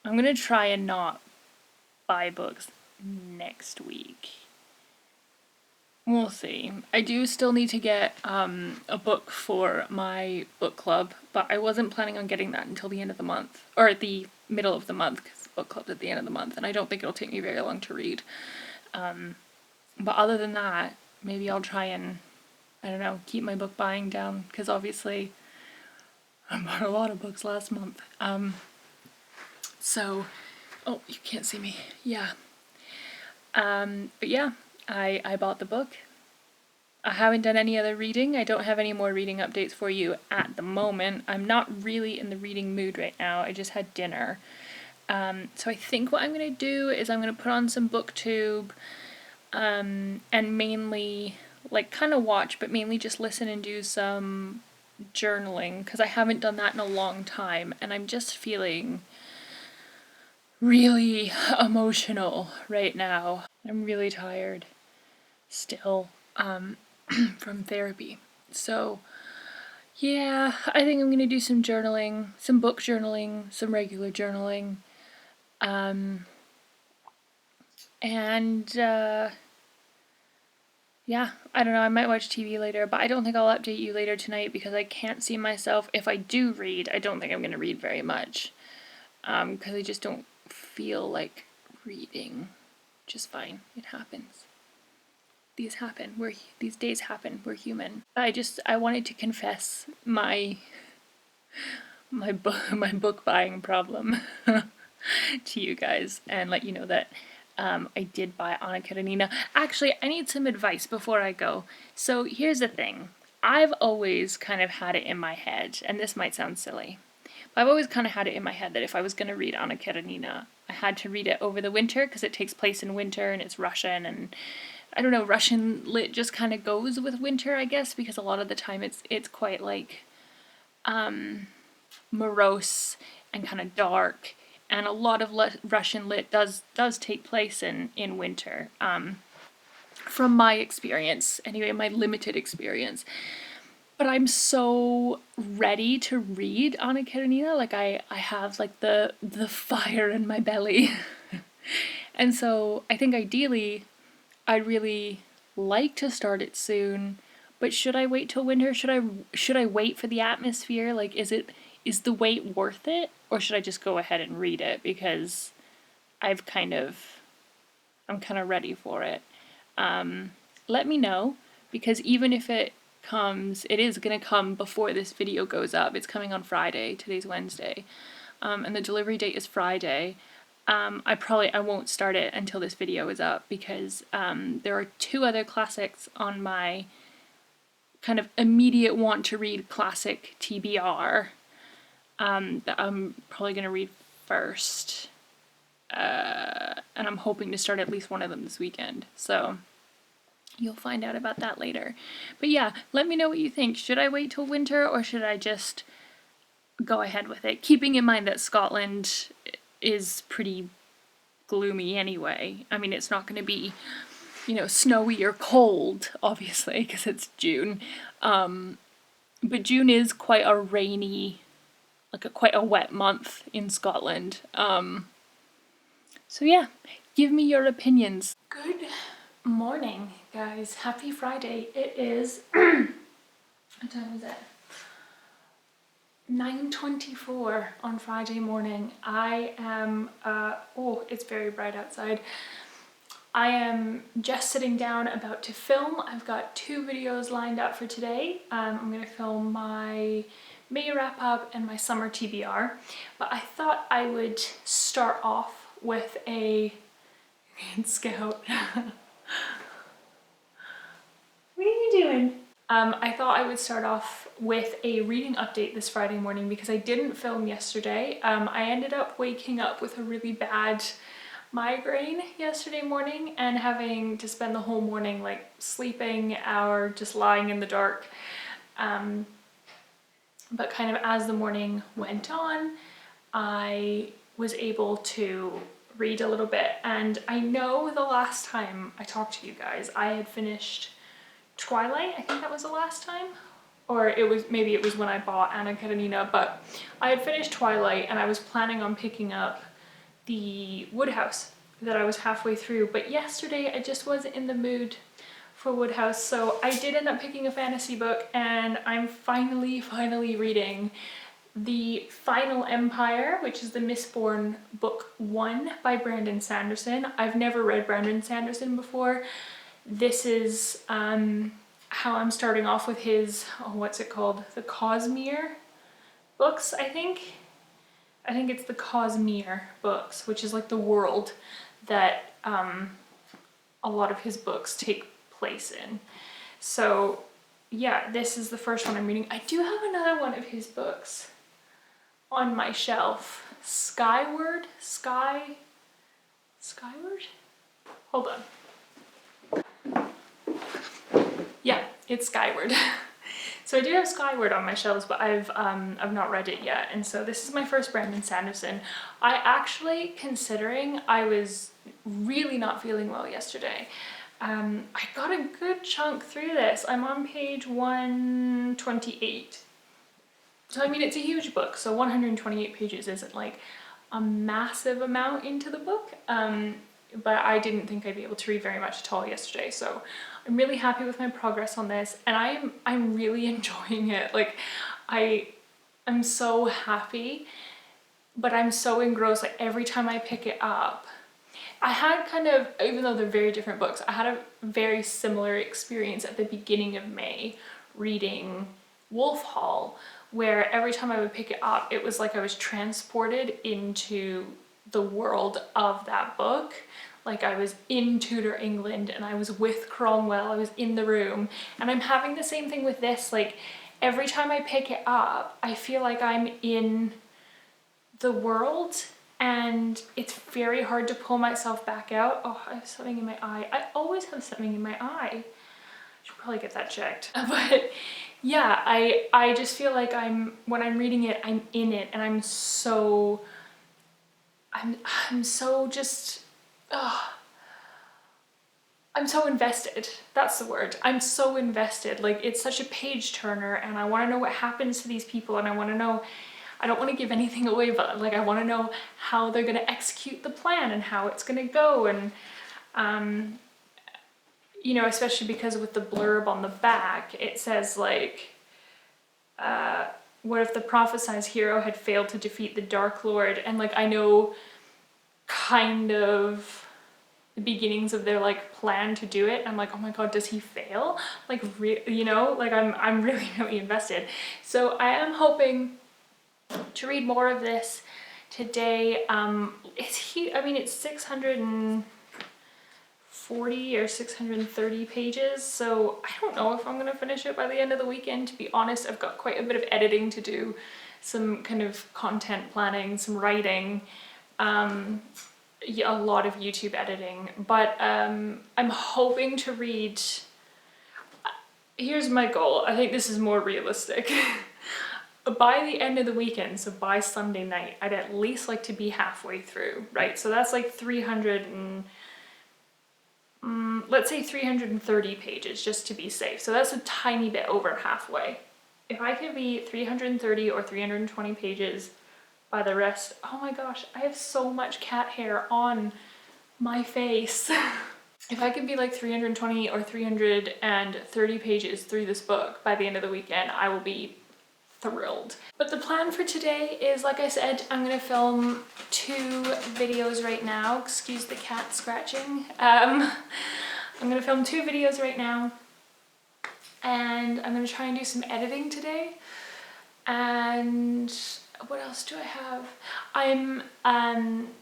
I'm gonna try and not buy books next week. We'll see. I do still need to get a book for my book club, but I wasn't planning on getting that until the end of the month, or at the middle of the month, because book club's at the end of the month, and I don't think it'll take me very long to read. But other than that, maybe I'll try and, I don't know, keep my book buying down, because obviously I bought a lot of books last month. So, oh, you can't see me. Yeah. But yeah. I bought the book. I haven't done any other reading. I don't have any more reading updates for you at the moment. I'm not really in the reading mood right now. I just had dinner. So I think what I'm going to do is I'm going to put on some BookTube, and mainly, like, kind of watch, but mainly just listen and do some journaling, because I haven't done that in a long time, and I'm just feeling really emotional right now. I'm really tired still from therapy. So yeah, I think I'm gonna do some journaling, some book journaling, some regular journaling, and yeah, I don't know, I might watch TV later, but I don't think I'll update you later tonight because I can't see myself. If I do read, I don't think I'm gonna read very much, because I just don't feel like reading. Just fine, it happens. These happen. These days happen. We're human. I wanted to confess my book buying problem to you guys and let you know that I did buy Anna Karenina. Actually, I need some advice before I go. So here's the thing. I've always kind of had it in my head, and this might sound silly, but I've always kind of had it in my head that if I was going to read Anna Karenina, I had to read it over the winter because it takes place in winter and it's Russian, and I don't know, Russian lit just kind of goes with winter, I guess, because a lot of the time it's quite like morose and kind of dark, and a lot of Russian lit does take place in winter, from my experience, anyway, my limited experience. But I'm so ready to read Anna Karenina, like I have like the fire in my belly. And so I think ideally I'd really like to start it soon, but should I wait till winter? Should I wait for the atmosphere? Like, is the wait worth it, or should I just go ahead and read it because I'm kind of ready for it? Let me know, because even if it is gonna come before this video goes up. It's coming on Friday. Today's Wednesday, and the delivery date is Friday. I won't start it until this video is up because there are 2 other classics on my kind of immediate want to read classic TBR that I'm probably going to read first. And I'm hoping to start at least one of them this weekend. So you'll find out about that later. But yeah, let me know what you think. Should I wait till winter or should I just go ahead with it? Keeping in mind that Scotland is pretty gloomy anyway. I mean, it's not going to be, snowy or cold, obviously, because it's June. But June is quite a rainy, quite a wet month in Scotland. So yeah, give me your opinions. Good morning, guys. Happy Friday. It is, what time is it? 9:24 on Friday morning. I am, it's very bright outside. I am just sitting down about to film. I've got 2 videos lined up for today. I'm going to film my May wrap up and my summer TBR, but I thought I would start off with a Scout. What are you doing? I thought I would start off with a reading update this Friday morning because I didn't film yesterday. I ended up waking up with a really bad migraine yesterday morning and having to spend the whole morning like sleeping or just lying in the dark. But kind of as the morning went on, I was able to read a little bit, and I know the last time I talked to you guys I had finished Twilight. I think that was the last time, or maybe it was when I bought Anna Karenina, but I had finished Twilight and I was planning on picking up the Woodhouse that I was halfway through, but yesterday I just wasn't in the mood for Woodhouse, so I did end up picking a fantasy book, and I'm finally reading The Final Empire, which is the Mistborn book 1 by Brandon Sanderson. I've never read Brandon Sanderson before. This is how I'm starting off with his, what's it called? The Cosmere books, I think. I think it's the Cosmere books, which is like the world that a lot of his books take place in. So yeah, this is the first one I'm reading. I do have another one of his books on my shelf. Skyward? Skyward? Hold on. Yeah, it's Skyward. So I do have Skyward on my shelves, but I've not read it yet, and so this is my first Brandon Sanderson. I actually, considering I was really not feeling well yesterday, I got a good chunk through this. I'm on page 128. So I mean, it's a huge book, so 128 pages isn't like a massive amount into the book, but I didn't think I'd be able to read very much at all yesterday, so I'm really happy with my progress on this, and I'm really enjoying it. Like, I'm so happy, but I'm so engrossed. Like, every time I pick it up, I had kind of, even though they're very different books, I had a very similar experience at the beginning of May reading Wolf Hall, where every time I would pick it up, it was like I was transported into the world of that book. Like, I was in Tudor England and I was with Cromwell, I was in the room, and I'm having the same thing with this. Like, every time I pick it up, I feel like I'm in the world, and it's very hard to pull myself back out. Oh, I have something in my eye. I always have something in my eye. I should probably get that checked. But yeah, I just feel like when I'm reading it, I'm in it, and I'm so just, I'm so invested. That's the word. I'm so invested. Like, it's such a page turner, and I want to know what happens to these people, and I want to know, I don't want to give anything away, but like, I want to know how they're going to execute the plan and how it's going to go, and you know, especially because with the blurb on the back, it says like, what if the prophesized hero had failed to defeat the Dark Lord? And like, I know kind of the beginnings of their like plan to do it. I'm like, oh my god, does he fail? Like, you know, like I'm really invested. So I am hoping to read more of this today. It's 640 or 630 pages, so I don't know if I'm gonna finish it by the end of the weekend. To be honest, I've got quite a bit of editing to do, some kind of content planning, some writing, a lot of YouTube editing, but I'm hoping to read, here's my goal, I think this is more realistic. By the end of the weekend, so by Sunday night, I'd at least like to be halfway through, right? So that's like 330 pages, just to be safe. So that's a tiny bit over halfway. If I could be 330 or 320 pages by the rest, oh my gosh, I have so much cat hair on my face. If I could be like 320 or 330 pages through this book by the end of the weekend, I will be thrilled. But the plan for today is, like I said, I'm gonna film 2 videos right now. Excuse the cat scratching. I'm gonna film 2 videos right now, and I'm gonna try and do some editing today. And what else do I have? I'm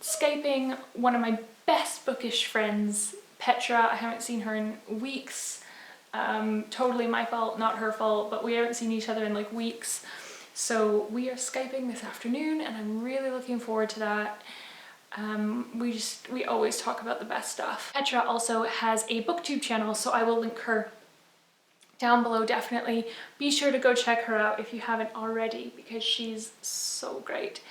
Skyping one of my best bookish friends, Petra. I haven't seen her in weeks. Totally my fault, not her fault, but we haven't seen each other in like weeks. So we are Skyping this afternoon and I'm really looking forward to that. We always talk about the best stuff. Petra also has a booktube channel, so I will link her down below. Definitely be sure to go check her out if you haven't already, because she's so great.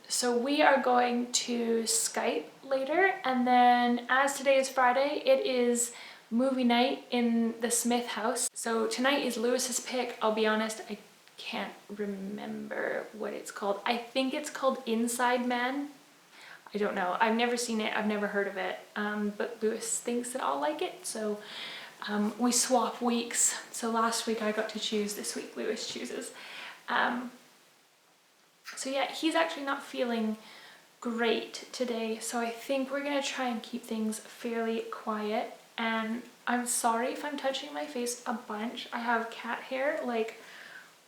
So we are going to Skype later, and then as today is Friday, it is movie night in the Smith house. So tonight is Lewis's pick. I'll be honest, I can't remember what it's called. I think it's called Inside Man. I don't know. I've never seen it. I've never heard of it. But Lewis thinks that I'll like it. So we swap weeks. So last week I got to choose. This week Lewis chooses. So yeah, he's actually not feeling great today. So I think we're going to try and keep things fairly quiet. And I'm sorry if I'm touching my face a bunch. I have cat hair like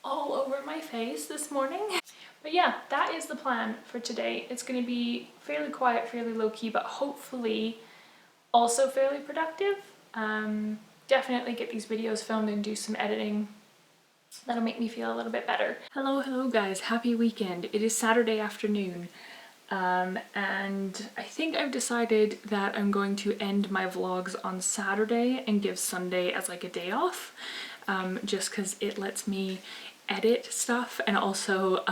all over my face this morning. But yeah, that is the plan for today. It's going to be fairly quiet, fairly low-key, but hopefully also fairly productive. Definitely get these videos filmed and do some editing. That'll make me feel a little bit better. Hello guys, happy weekend. It is Saturday afternoon. And I think I've decided that I'm going to end my vlogs on Saturday and give Sunday as like a day off. Just because it lets me edit stuff, and also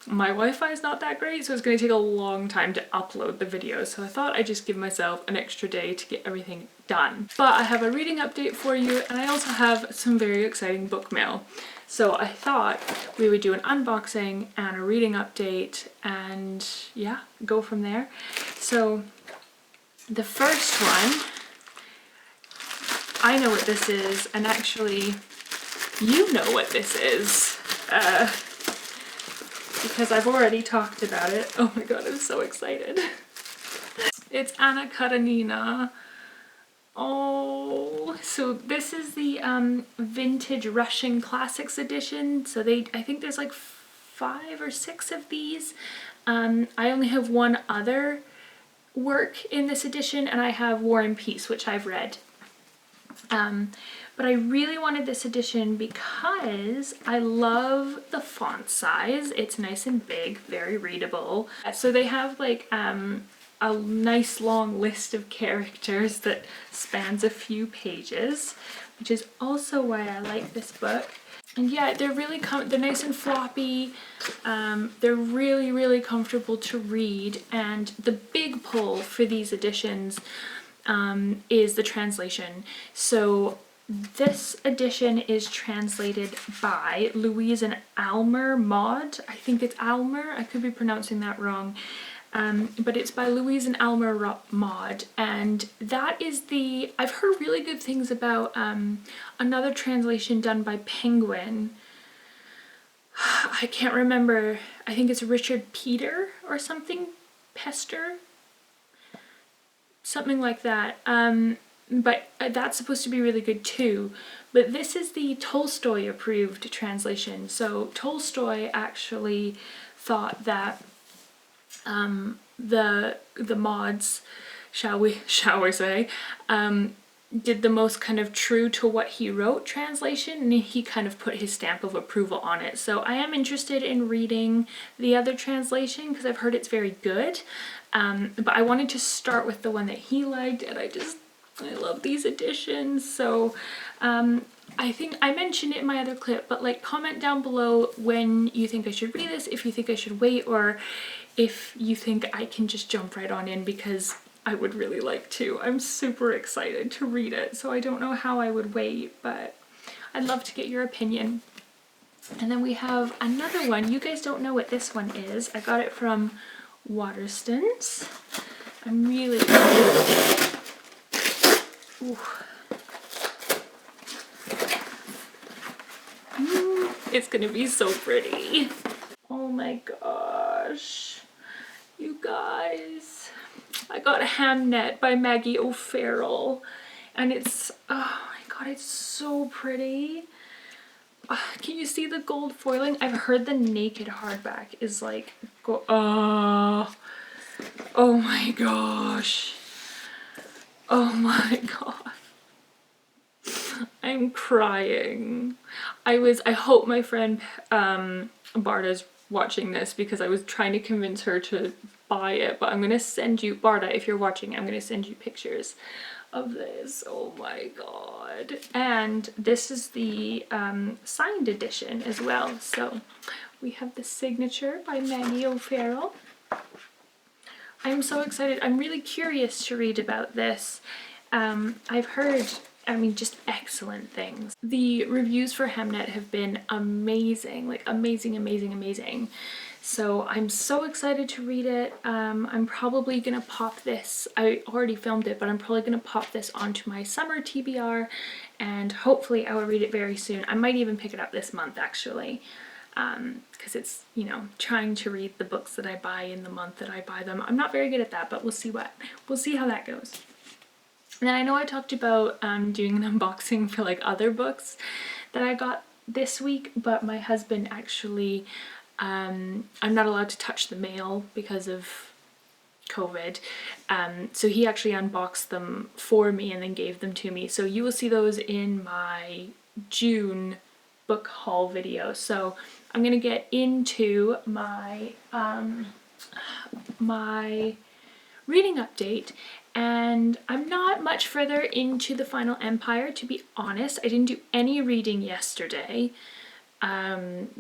my Wi-Fi is not that great, so it's going to take a long time to upload the videos, so I thought I'd just give myself an extra day to get everything done. But I have a reading update for you, and I also have some very exciting book mail. So I thought we would do an unboxing and a reading update and yeah, go from there. So the first one, I know what this is, and actually you know what this is, because I've already talked about it. Oh my god, I'm so excited. It's Anna Karenina. Oh, so this is the vintage Russian classics edition. So I think there's like 5 or 6 of these. I only have one other work in this edition, and I have War and Peace, which I've read. But I really wanted this edition because I love the font size. It's nice and big, very readable. So they have like a nice long list of characters that spans a few pages, which is also why I like this book. And yeah, they're really they're nice and floppy. They're really, really comfortable to read. And the big pull for these editions is the translation. So this edition is translated by Louise and Aylmer Maude. I think it's Aylmer. I could be pronouncing that wrong. But it's by Louise and Aylmer Maude, and that is I've heard really good things about another translation done by Penguin. I can't remember. I think it's Richard Peter or something. Pester? Something like that. But that's supposed to be really good too. But this is the Tolstoy approved translation. So Tolstoy actually thought that the mods, shall we say, did the most kind of true to what he wrote translation, and he kind of put his stamp of approval on it. So I am interested in reading the other translation because I've heard it's very good. But I wanted to start with the one that he liked, and I love these editions. So I think I mentioned it in my other clip, but like comment down below when you think I should read this, if you think I should wait, or if you think I can just jump right on in, because I would really like to. I'm super excited to read it, so I don't know how I would wait, but I'd love to get your opinion. And then we have another one. You guys don't know what this one is. I got it from Waterstones. I'm really excited. Ooh. It's gonna be so pretty. Oh my gosh. You guys. I got Hamnet by Maggie O'Farrell. And it's, oh my god, it's so pretty. Can you see the gold foiling? I've heard the naked hardback is like, oh my gosh. Oh my god. I'm crying. I hope my friend Barda's watching this, because I was trying to convince her to buy it, but I'm gonna send you, Barda, if you're watching, I'm gonna send you pictures of this. Oh my god. And this is the signed edition as well. So we have the signature by Maggie O'Farrell. I'm so excited. I'm really curious to read about this. I've heard, I mean, just excellent things. The reviews for Hemnet have been amazing, like amazing, amazing, amazing. So I'm so excited to read it. I'm probably gonna pop this, I already filmed it, but I'm probably gonna pop this onto my summer TBR, and hopefully I will read it very soon. I might even pick it up this month actually, because it's, you know, trying to read the books that I buy in the month that I buy them. I'm not very good at that, but we'll see how that goes. And then I know I talked about doing an unboxing for like other books that I got this week, but my husband actually, I'm not allowed to touch the mail because of COVID, so he actually unboxed them for me and then gave them to me. So you will see those in my June book haul video. So I'm gonna get into my my reading update, and I'm not much further into The Final Empire, to be honest. I didn't do any reading yesterday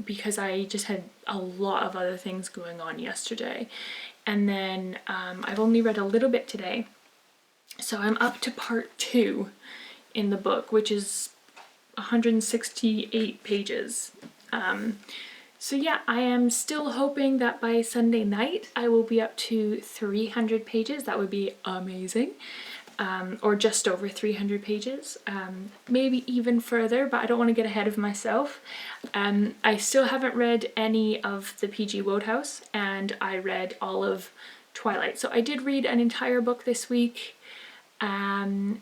because I just had a lot of other things going on yesterday, and then I've only read a little bit today. So I'm up to part 2 in the book, which is 168 pages. So yeah, I am still hoping that by Sunday night I will be up to 300 pages. That would be amazing. Or just over 300 pages. Maybe even further, but I don't want to get ahead of myself. I still haven't read any of the P.G. Wodehouse, and I read all of Twilight. So I did read an entire book this week, and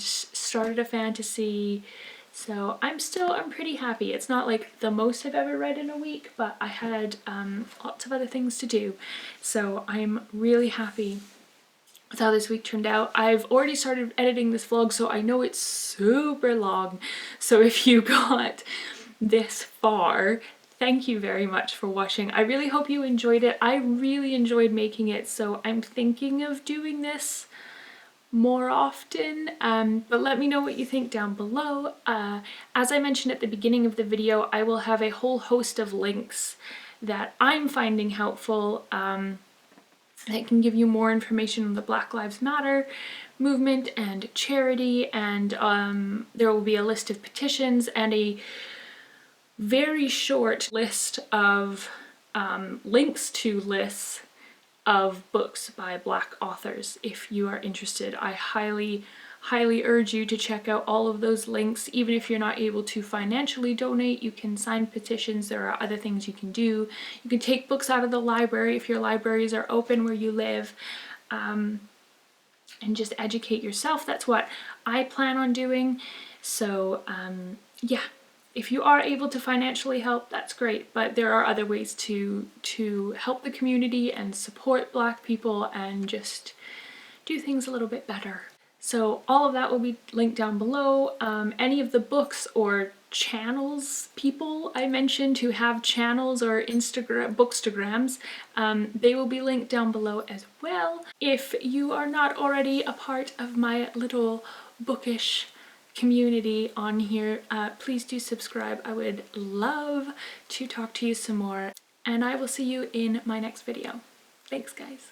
started a fantasy. So I'm pretty happy. It's not like the most I've ever read in a week, but I had lots of other things to do. So I'm really happy with how this week turned out. I've already started editing this vlog, so I know it's super long. So if you got this far, thank you very much for watching. I really hope you enjoyed it. I really enjoyed making it, so I'm thinking of doing this more often, but let me know what you think down below. As I mentioned at the beginning of the video, I will have a whole host of links that I'm finding helpful that can give you more information on the Black Lives Matter movement and charity, and there will be a list of petitions and a very short list of links to lists of books by Black authors. If you are interested, I highly urge you to check out all of those links. Even if you're not able to financially donate, you can sign petitions. There are other things you can do. You can take books out of the library if your libraries are open where you live, and just educate yourself. That's what I plan on doing. So yeah, if you are able to financially help, that's great, but there are other ways to help the community and support Black people and just do things a little bit better. So all of that will be linked down below. Any of the books or channels, people I mentioned who have channels or bookstagrams, they will be linked down below as well. If you are not already a part of my little bookish community on here, please do subscribe. I would love to talk to you some more, and I will see you in my next video. Thanks, guys.